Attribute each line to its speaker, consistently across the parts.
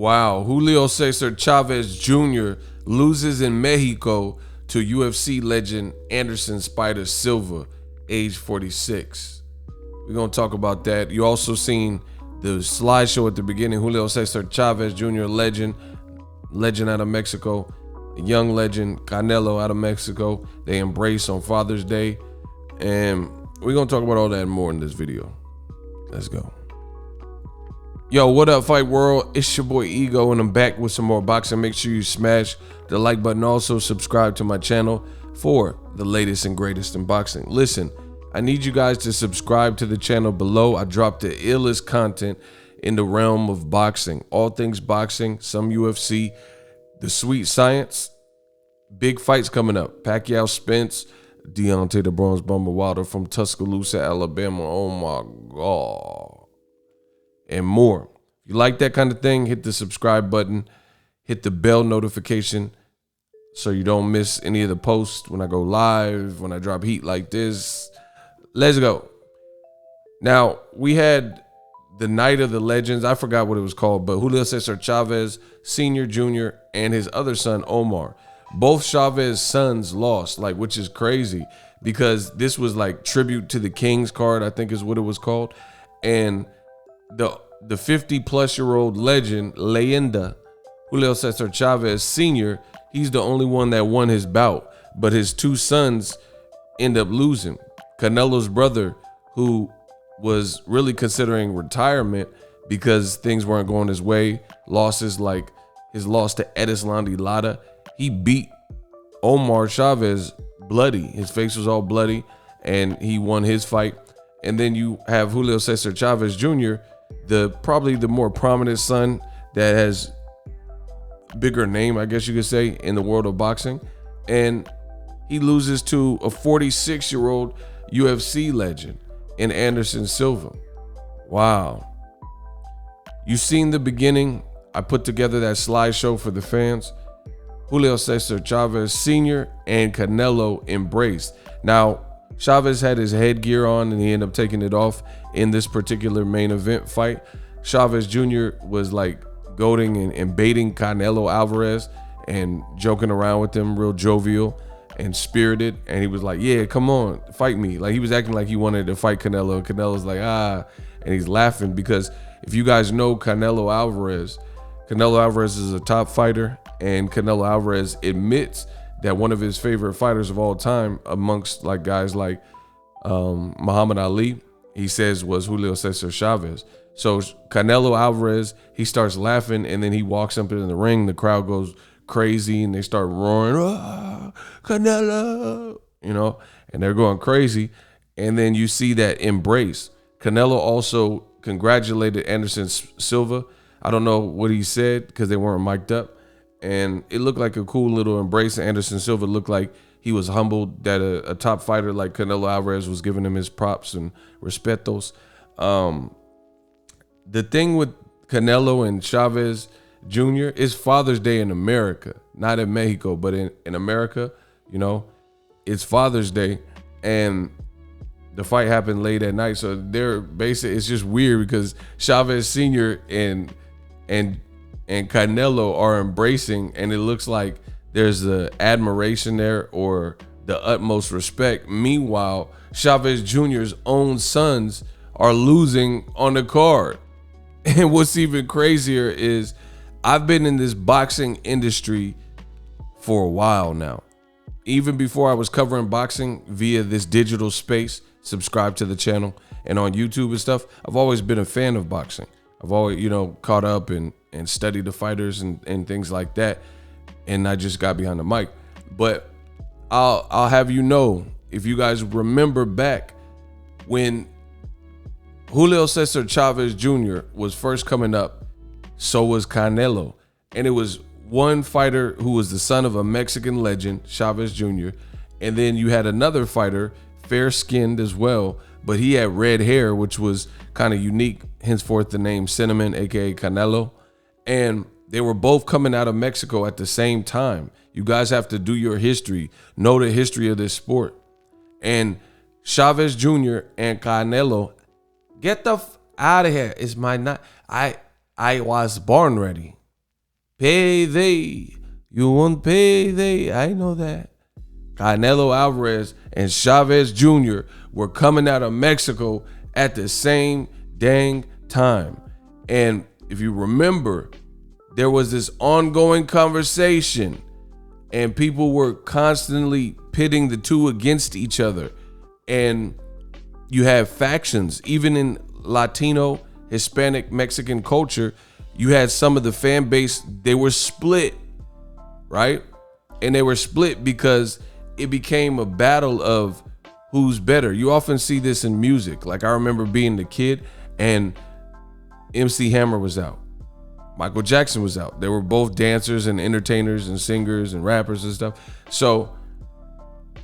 Speaker 1: Wow, Julio Cesar Chavez Jr. loses in Mexico to UFC legend Anderson Spider Silva, age 46. We're going to talk about that. You also seen the slideshow at the beginning. Julio Cesar Chavez Jr., legend out of Mexico. A young legend, Canelo out of Mexico. They embrace on Father's Day. And we're going to talk about all that and more in this video. Let's go. Yo, what up, Fight World? It's your boy Ego, and I'm back with some more boxing. Make sure you smash the like button. Also, subscribe to my channel for the latest and greatest in boxing. Listen, I need you guys to subscribe to the channel below. I drop the illest content in the realm of boxing. All things boxing, some UFC, the sweet science, big fights coming up. Pacquiao Spence, Deontay the Bronze Bomber Wilder from Tuscaloosa, Alabama. Oh my God. And more. If you like that kind of thing, hit the subscribe button, hit the bell notification so you don't miss any of the posts when I go live, when I drop heat like this. Let's go. Now, we had the Night of the Legends. I forgot what it was called, but Julio Cesar Chavez Sr., Jr., and his other son, Omar. Both Chavez sons lost, which is crazy because this was like tribute to the Kings card, I think is what it was called. And the 50-plus-year-old legend, Leyenda, Julio Cesar Chavez Sr., he's the only one that won his bout, but his two sons end up losing. Canelo's brother, who was really considering retirement because things weren't going his way, losses like his loss to Edislandi Lara, he beat Omar Chavez bloody. His face was all bloody, and he won his fight. And then you have Julio Cesar Chavez Jr., probably the more prominent son that has bigger name, I guess you could say, in the world of boxing. And he loses to a 46-year-old UFC legend in Anderson Silva. Wow. You've seen the beginning. I put together that slideshow for the fans. Julio Cesar Chavez Sr. and Canelo embraced. Now, Chavez had his headgear on and he ended up taking it off in this particular main event fight. Chavez Jr. was like goading and baiting Canelo Alvarez and joking around with him, real jovial and spirited. And he was like, yeah, come on, fight me. Like, he was acting like he wanted to fight Canelo. And Canelo's like, and he's laughing because if you guys know Canelo Alvarez is a top fighter, and Canelo Alvarez admits that one of his favorite fighters of all time amongst like guys like Muhammad Ali, he says was Julio Cesar Chavez. So Canelo Alvarez, he starts laughing, and then he walks up in the ring. The crowd goes crazy, and they start roaring, Canelo, and they're going crazy. And then you see that embrace. Canelo also congratulated Anderson Silva. I don't know what he said because they weren't mic'd up. And it looked like a cool little embrace. Anderson Silva looked like he was humbled that a top fighter like Canelo Alvarez was giving him his props and respetos. The thing with Canelo and Chavez Jr. is Father's Day in America, not in Mexico, but in America, it's Father's Day, and the fight happened late at night. So they're basically, it's just weird because Chavez Sr. and Canelo are embracing, and it looks like there's the admiration there or the utmost respect. Meanwhile, Chavez Jr.'s own sons are losing on the card. And what's even crazier is I've been in this boxing industry for a while now. Even before I was covering boxing via this digital space, subscribe to the channel, and on YouTube and stuff, I've always been a fan of boxing. I've always, caught up and studied the fighters and things like that. And I just got behind the mic. But I'll have you know, if you guys remember back when Julio Cesar Chavez Jr. was first coming up, so was Canelo. And it was one fighter who was the son of a Mexican legend, Chavez Jr. And then you had another fighter, fair-skinned as well, but he had red hair, which was kind of unique, henceforth the name Cinnamon, aka Canelo. And they were both coming out of Mexico at the same time. You guys have to do your history, know the history of this sport. And Chavez Jr. and Canelo, get the out of here. It's my not. I was born ready. Payday. You want payday. I know that. Canelo Alvarez and Chavez Jr. were coming out of Mexico at the same dang time. And if you remember, there was this ongoing conversation and people were constantly pitting the two against each other. And you have factions, even in Latino, Hispanic, Mexican culture, you had some of the fan base, they were split, right? And they were split because it became a battle of who's better. You often see this in music. Like I remember being a kid and MC Hammer was out. Michael Jackson was out. They were both dancers and entertainers and singers and rappers and stuff. So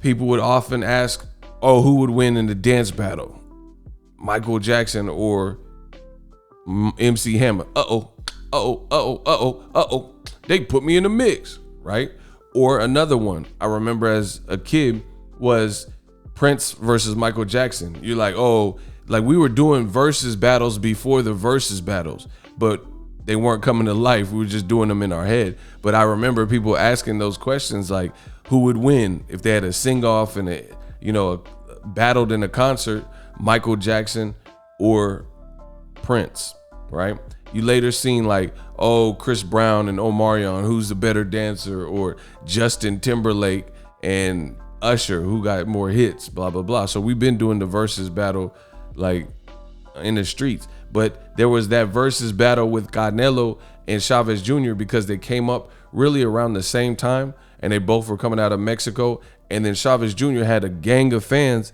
Speaker 1: people would often ask, oh, who would win in the dance battle? Michael Jackson or MC Hammer? They put me in the mix, right? Or another one I remember as a kid was Prince versus Michael Jackson. You're like, oh, like we were doing versus battles before the versus battles, but they weren't coming to life. We were just doing them in our head. But I remember people asking those questions like, who would win if they had a sing-off and battled in a concert, Michael Jackson or Prince, right? You later seen like, oh, Chris Brown and Omarion, who's the better dancer, or Justin Timberlake and Usher, who got more hits, blah, blah, blah. So we've been doing the versus battle like in the streets. But there was that versus battle with Canelo and Chavez Jr. because they came up really around the same time and they both were coming out of Mexico. And then Chavez Jr. had a gang of fans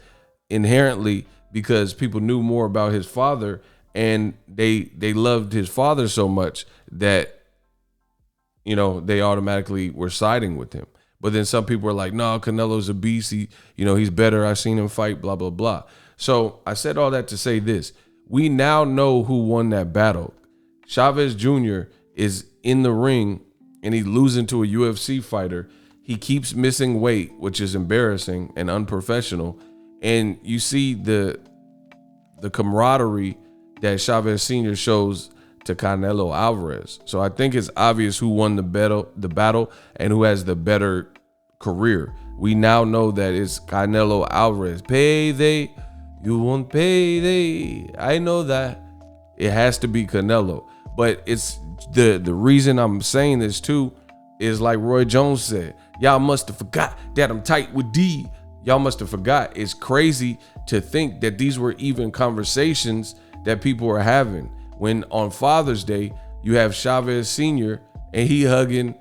Speaker 1: inherently because people knew more about his father and they loved his father so much that, they automatically were siding with him. But then some people were like, no, Canelo's a beast. He's better. I've seen him fight, blah, blah, blah. So I said all that to say this. We now know who won that battle. Chavez Jr. is in the ring and he's losing to a UFC fighter. He keeps missing weight, which is embarrassing and unprofessional. And you see the camaraderie that Chavez Sr. shows to Canelo Alvarez. So I think it's obvious who won the battle and who has the better career. We now know that it's Canelo Alvarez. Payday. You want payday. I know that. It has to be Canelo. But it's the reason I'm saying this too is like Roy Jones said, y'all must have forgot that I'm tight with D. Y'all must have forgot. It's crazy to think that these were even conversations that people were having. When on Father's Day, you have Chavez Sr. and he hugging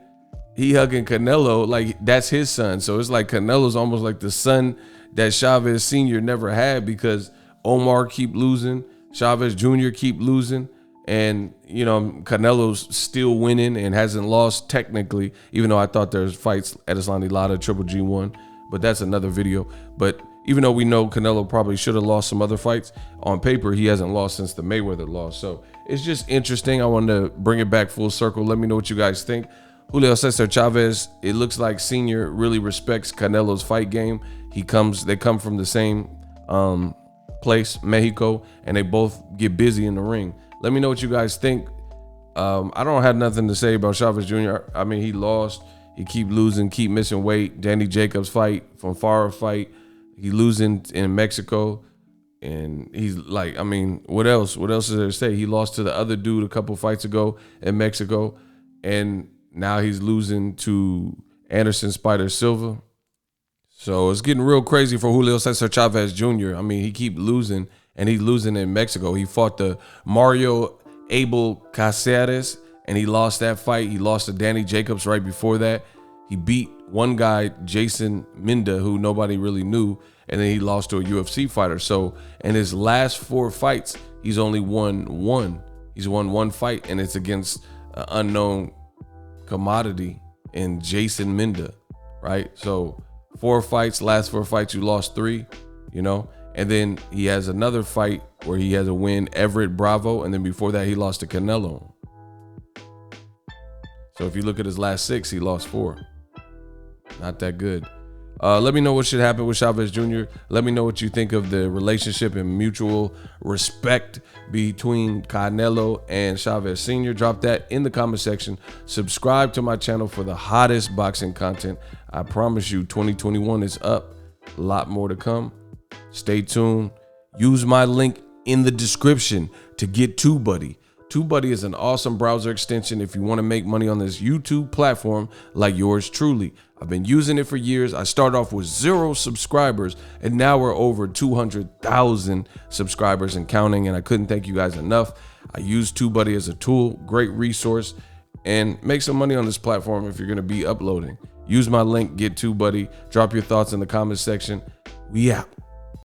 Speaker 1: Canelo like that's his son. So it's like Canelo's almost like the son that Chavez Sr. never had because Omar keep losing, Chavez Jr. keep losing, and Canelo's still winning and hasn't lost technically, even though I thought there's fights at Islandi Lada, Triple G won, but that's another video. But even though we know Canelo probably should have lost some other fights, on paper he hasn't lost since the Mayweather loss. So it's just interesting. I wanted to bring it back full circle. Let me know what you guys think. Julio Cesar Chavez, it looks like Senior really respects Canelo's fight game. They come from the same place, Mexico, and they both get busy in the ring. Let me know what you guys think. I don't have nothing to say about Chavez Jr. I mean, he lost. He keep losing, keep missing weight. Danny Jacobs fight, from Farah fight. He losing in Mexico. And he's like, I mean, what else? What else is there to say? He lost to the other dude a couple fights ago in Mexico. And now he's losing to Anderson Spider Silva. So it's getting real crazy for Julio Cesar Chavez Jr. I mean, he keep losing, and he's losing in Mexico. He fought the Mario Abel Caceres, and he lost that fight. He lost to Danny Jacobs right before that. He beat one guy, Jason Minda, who nobody really knew, and then he lost to a UFC fighter. So in his last 4 fights, he's only won one. He's won one fight, and it's against an unknown commodity in Jason Minda, right? So 4 fights, last 4 fights, you lost 3, and then he has another fight where he has a win, Everett Bravo, and then before that he lost to Canelo. So if you look at his last 6, he lost 4. Not that good. Let me know what should happen with Chavez Jr. Let me know what you think of the relationship and mutual respect between Canelo and Chavez Sr. Drop that in the comment section. Subscribe to my channel for the hottest boxing content. I promise you 2021 is up. A lot more to come. Stay tuned. Use my link in the description to get TubeBuddy. TubeBuddy is an awesome browser extension if you want to make money on this YouTube platform like yours truly. I've been using it for years. I started off with 0 subscribers and now we're over 200,000 subscribers and counting, and I couldn't thank you guys enough. I use TubeBuddy as a tool, great resource, and make some money on this platform if you're going to be uploading. Use my link, get TubeBuddy. Drop your thoughts in the comment section. We out.